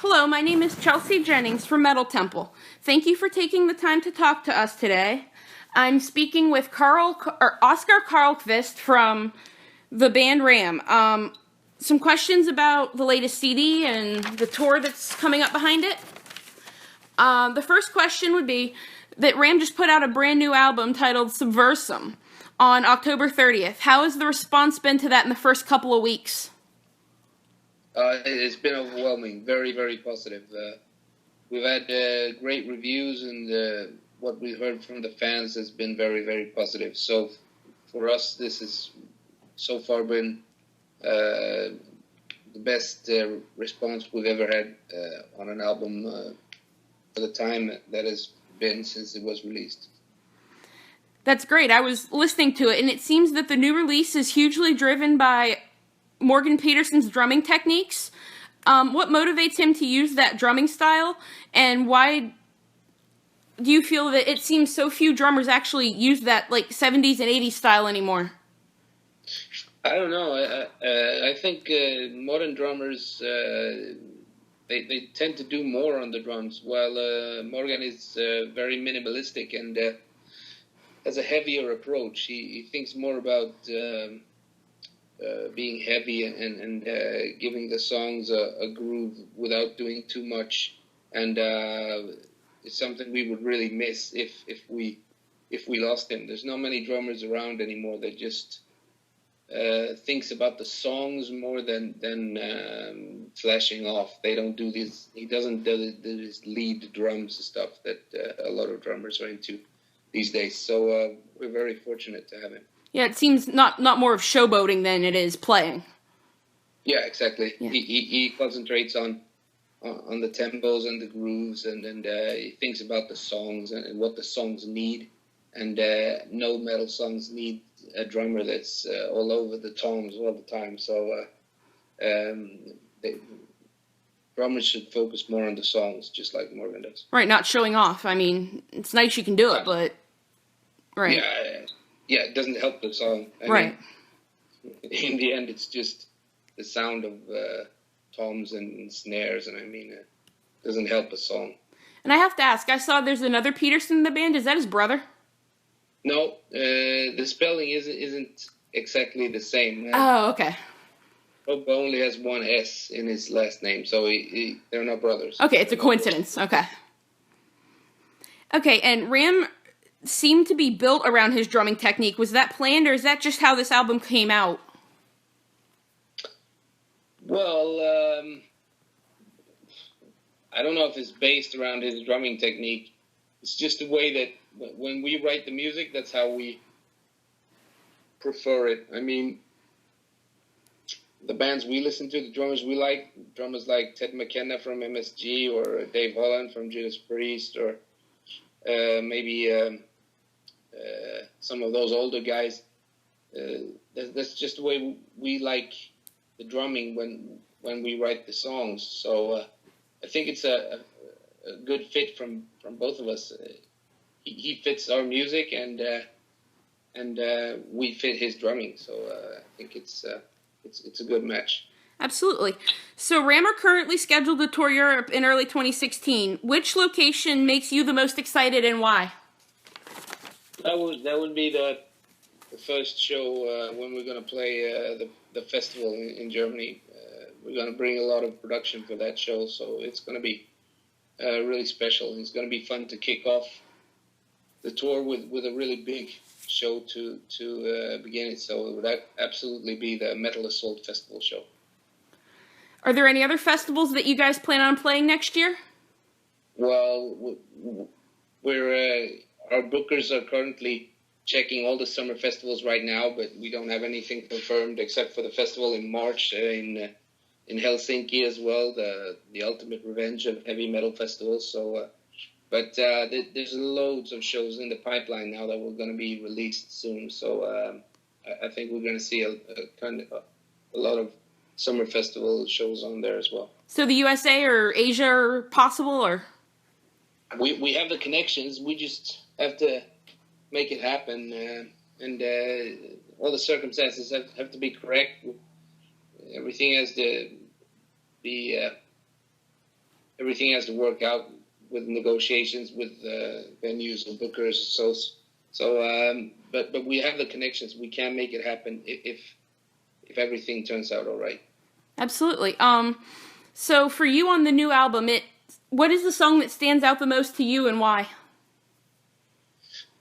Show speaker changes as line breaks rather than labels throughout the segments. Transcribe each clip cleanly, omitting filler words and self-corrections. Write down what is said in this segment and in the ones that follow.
Hello, my name is Chelsea Jennings from Metal Temple. Thank you for taking the time to talk to us today. I'm speaking with Oscar Carlqvist from the band Ram. Some questions about the latest CD and the tour that's coming up behind it. The first question would be that Ram just put out a brand new album titled Subversum on October 30th. How has the response been to that in the first couple of weeks?
It's been overwhelming, very, very positive. We've had great reviews, and what we heard from the fans has been very, very positive. So for us, this has so far been the best response we've ever had on an album for the time that has been since it was released.
That's great. I was listening to it, and it seems that the new release is hugely driven by Morgan Peterson's drumming techniques. What motivates him to use that drumming style, and why do you feel that it seems so few drummers actually use that like 70s and 80s style anymore?
I don't know. I think modern drummers, they tend to do more on the drums, while Morgan is very minimalistic and has a heavier approach. He thinks more about being heavy and giving the songs a groove without doing too much, and it's something we would really miss if we lost him. There's not many drummers around anymore that just thinks about the songs more than flashing off. They don't do this. He doesn't do this lead drums and stuff that a lot of drummers are into these days. So we're very fortunate to have him.
Yeah, it seems not more of showboating than it is playing.
Yeah, exactly.
Yeah.
He concentrates on the tempos and the grooves, and he thinks about the songs and what the songs need. And no metal songs need a drummer that's all over the toms all the time. So drummers should focus more on the songs, just like Morgan does.
Right, not showing off. I mean, it's nice you can do it, but right.
Yeah, it doesn't help the song. I mean, in the end, it's just the sound of toms and snares, and it doesn't help a song.
And I have to ask, I saw there's another Peterson in the band. Is that his brother?
No, the spelling isn't exactly the same.
Oh, okay.
Bob only has one S in his last name, so they're not brothers.
Okay, it's a coincidence. Okay. Okay, and Ram seemed to be built around his drumming technique. Was that planned, or is that just how this album came out?
Well, I don't know if it's based around his drumming technique. It's just the way that when we write the music, that's how we prefer it. I mean, the bands we listen to, the drummers we like, drummers like Ted McKenna from MSG, or Dave Holland from Judas Priest, or maybe some of those older guys. That's just the way we like the drumming when we write the songs. So I think it's a good fit from both of us. He fits our music, and we fit his drumming. So I think it's a good match.
Absolutely. So Ram are currently scheduled to tour Europe in early 2016. Which location makes you the most excited, and why?
That would be the first show when we're going to play the festival in Germany. We're going to bring a lot of production for that show, so it's going to be really special. It's going to be fun to kick off the tour with a really big show to begin it. So it would absolutely be the Metal Assault Festival show.
Are there any other festivals that you guys plan on playing next year?
Well, our bookers are currently checking all the summer festivals right now, but we don't have anything confirmed except for the festival in March in Helsinki as well, the Ultimate Revenge of Heavy Metal Festival. So, but there's loads of shows in the pipeline now that we're going to be released soon. So I think we're going to see a lot of summer festival shows on there as well.
So the USA or Asia are possible, or?
We have the connections. We just have to make it happen, and all the circumstances have to be correct. Everything has to be everything has to work out with negotiations with venues and bookers. But we have the connections. We can make it happen if everything turns out all right.
Absolutely. So for you on the new album, what is the song that stands out the most to you and why?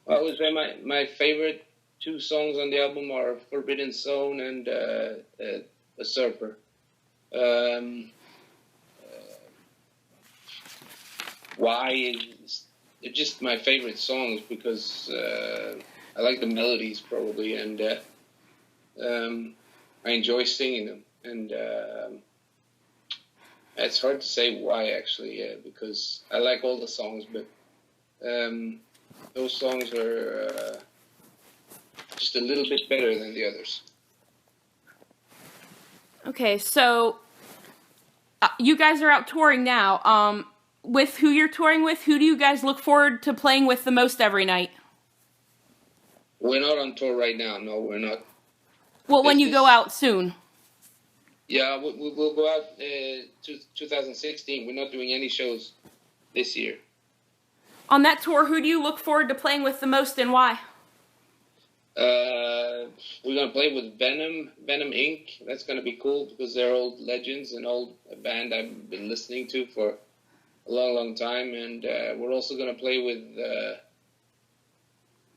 Well, I would say my favorite 2 songs on the album are Forbidden Zone and Usurper. Why? They're just my favorite songs because I like the melodies probably, and I enjoy singing them. And it's hard to say why actually, because I like all the songs, but those songs are just a little bit better than the others.
Okay, so you guys are out touring now. With who you're touring with, who do you guys look forward to playing with the most every night?
We're not on tour right now. No, we're not.
Well, when you go out soon.
Yeah, we'll go out 2016. We're not doing any shows this year.
On that tour, who do you look forward to playing with the most and why?
We're going to play with Venom Inc. That's going to be cool because they're old legends, an old band I've been listening to for a long time. And we're also going to play with,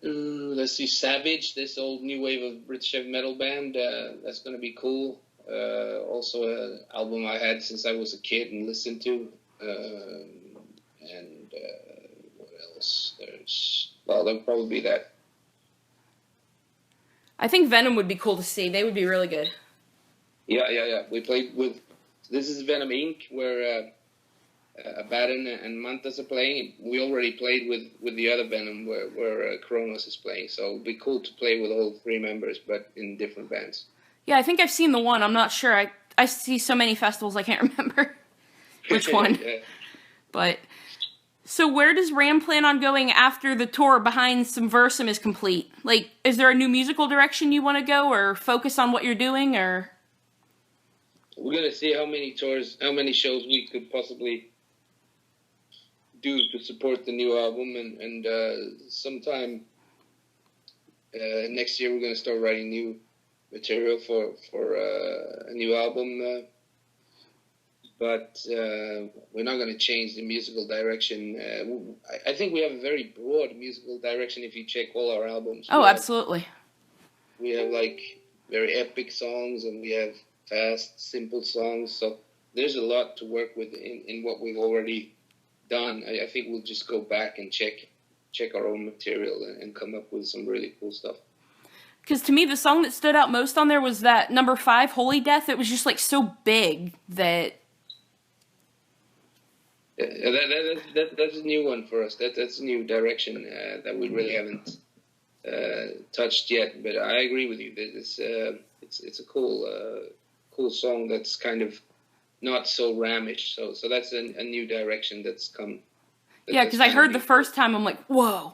let's see, Savage, this old new wave of British heavy metal band. That's going to be cool. Also an album I had since I was a kid and listened to. And what else? There'll probably be that.
I think Venom would be cool to see. They would be really good.
Yeah. We played with... This is Venom Inc., where Abaddon and Mantas are playing. We already played with the other Venom, where Kronos is playing. So it would be cool to play with all 3 members, but in different bands.
Yeah, I think I've seen the one. I'm not sure. I see so many festivals I can't remember which one.
Yeah.
But... So where does Ram plan on going after the tour Behind Subversum is complete? Like, is there a new musical direction you want to go or focus on what you're doing, or?
We're going to see how many shows we could possibly do to support the new album. And sometime next year we're going to start writing new material for a new album. But we're not going to change the musical direction. I think we have a very broad musical direction if you check all our albums.
Oh, absolutely.
We have like very epic songs and we have fast, simple songs. So there's a lot to work with in what we've already done. I think we'll just go back and check our own material and come up with some really cool stuff.
Because to me, the song that stood out most on there was that number 5, Holy Death. It was just like so big that...
That's a new one for us. That's a new direction that we really haven't touched yet. But I agree with you. It's a cool song that's kind of not so Ramish. So that's a new direction that's come.
Yeah, because I heard the first time, I'm like, whoa.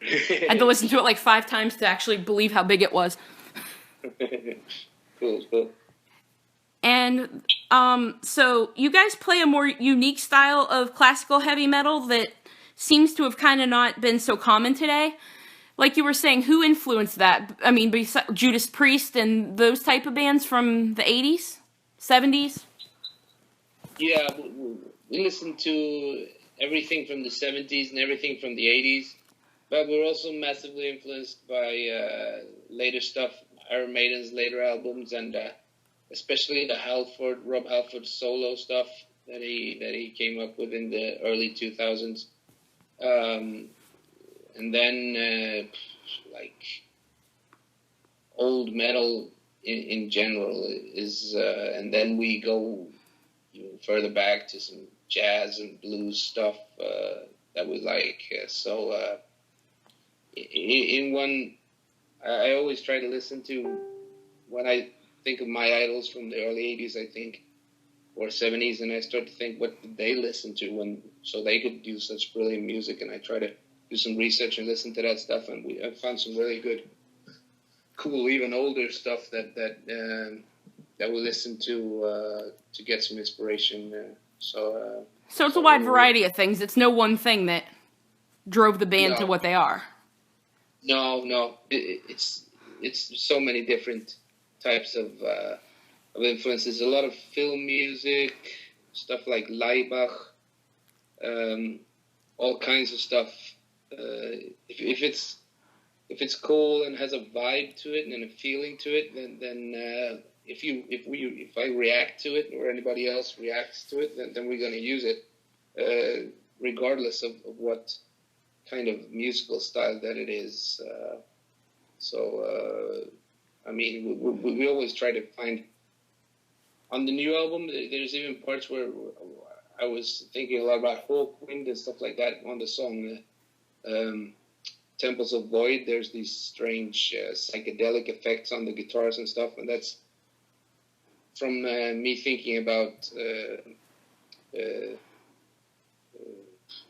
I had to listen to it like 5 times to actually believe how big it was.
Cool.
And so you guys play a more unique style of classical heavy metal that seems to have kind of not been so common today. Like you were saying, who influenced that? I mean, Judas Priest and those type of bands from the 80s, 70s?
Yeah, we listened to everything from the 70s and everything from the 80s. But we're also massively influenced by later stuff, Iron Maiden's later albums, and especially the Rob Halford solo stuff that he came up with in the early 2000s. And then like old metal in general is, and then we go even further back to some jazz and blues stuff that we like. I always try to listen to, when I think of my idols from the early 80s, I think, or 70s, and I start to think, what did they listen to so they could do such brilliant music? And I try to do some research and listen to that stuff, and I found some really good, cool, even older stuff that we listen to get some inspiration So
it's a wide variety of things. It's no one thing that drove the band to what they are.
No, it's so many different types of influences. A lot of film music, stuff like Leibach, all kinds of stuff. If it's cool and has a vibe to it and a feeling to it, then if I react to it or anybody else reacts to it, then we're going to use it, regardless of what kind of musical style that it is. I mean, we always try to find. On the new album, there's even parts where I was thinking a lot about Hawkwind and stuff like that on the song Temples of Void. There's these strange psychedelic effects on the guitars and stuff, and that's from me thinking about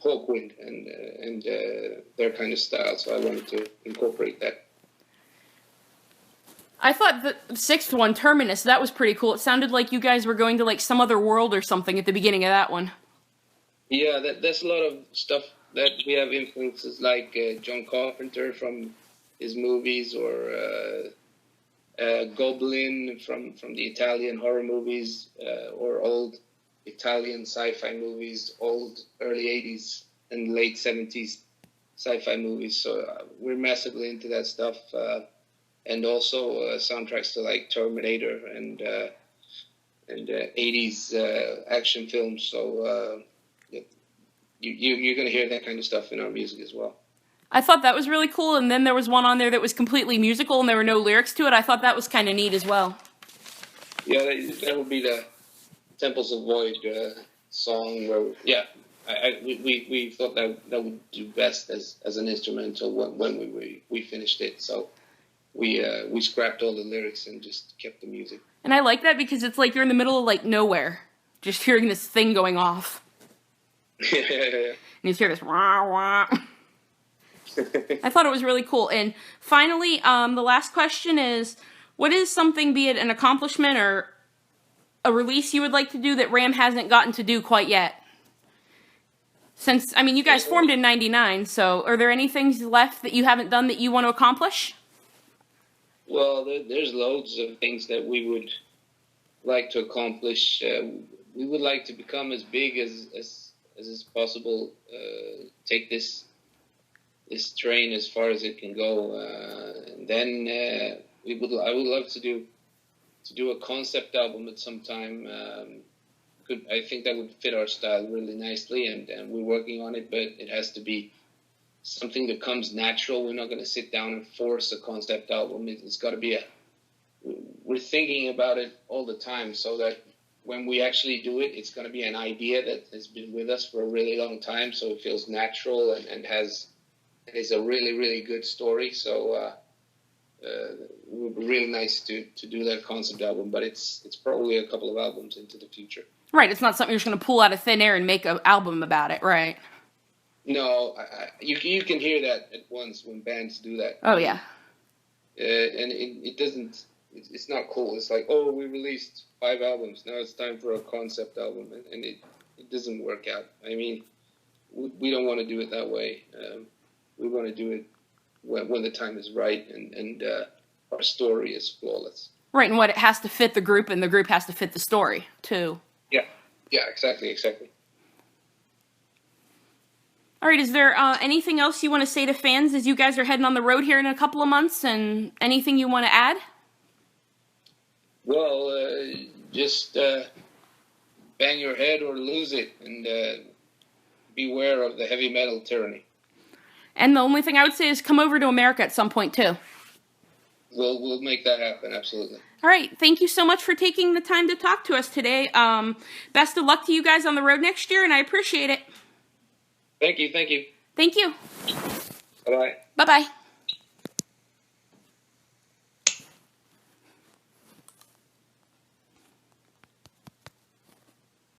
Hawkwind and their kind of style. So I wanted to incorporate that.
I thought the sixth one, Terminus, that was pretty cool. It sounded like you guys were going to like some other world or something at the beginning of that one. Yeah,
that's a lot of stuff that we have influences like John Carpenter from his movies, or Goblin from the Italian horror movies, or old Italian sci-fi movies, old early 80s and late 70s sci-fi movies. So we're massively into that stuff. And also soundtracks to like Terminator and 80s action films. So you're going to hear that kind of stuff in our music as well. I thought that was really cool. And then there was one on there that was completely musical and there were no lyrics to it. I thought that was kind of neat as well. Yeah, that would be the Temples of Void song where, we thought that would do best as an instrumental when we finished it. So we scrapped all the lyrics and just kept the music. And I like that because it's like you're in the middle of like nowhere, just hearing this thing going off. Yeah. And you hear this wah wah. I thought it was really cool. And finally, the last question is, what is something, be it an accomplishment or a release you would like to do that Ram hasn't gotten to do quite yet? Since, I mean, you guys formed in 99, so are there any things left that you haven't done that you want to accomplish? Well, there's loads of things that we would like to accomplish. We would like to become as big as is possible. Take this train as far as it can go, and then I would love to do a concept album at some time. I think that would fit our style really nicely, and we're working on it. But it has to be something that comes natural. We're not going to sit down and force a concept album. It's got to be we're thinking about it all the time, so that when we actually do it, it's going to be an idea that has been with us for a really long time. So it feels natural and is a really, really good story. So it would be really nice to do that concept album, but it's probably a couple of albums into the future. Right. It's not something you're just going to pull out of thin air and make an album about it, right? No, you can hear that at once when bands do that. Oh, yeah. And it doesn't, it's not cool. It's like, oh, we released 5 albums. Now it's time for a concept album. And it doesn't work out. I mean, we don't want to do it that way. We want to do it when the time is right and our story is flawless. Right, and what it has to fit the group, and the group has to fit the story, too. Yeah, exactly. All right, is there anything else you want to say to fans as you guys are heading on the road here in a couple of months, and anything you want to add? Well, just bang your head or lose it, and beware of the heavy metal tyranny. And the only thing I would say is come over to America at some point, too. We'll make that happen, absolutely. All right, thank you so much for taking the time to talk to us today. Best of luck to you guys on the road next year, and I appreciate it. Thank you.
Thank you.
Bye-bye.
Bye-bye.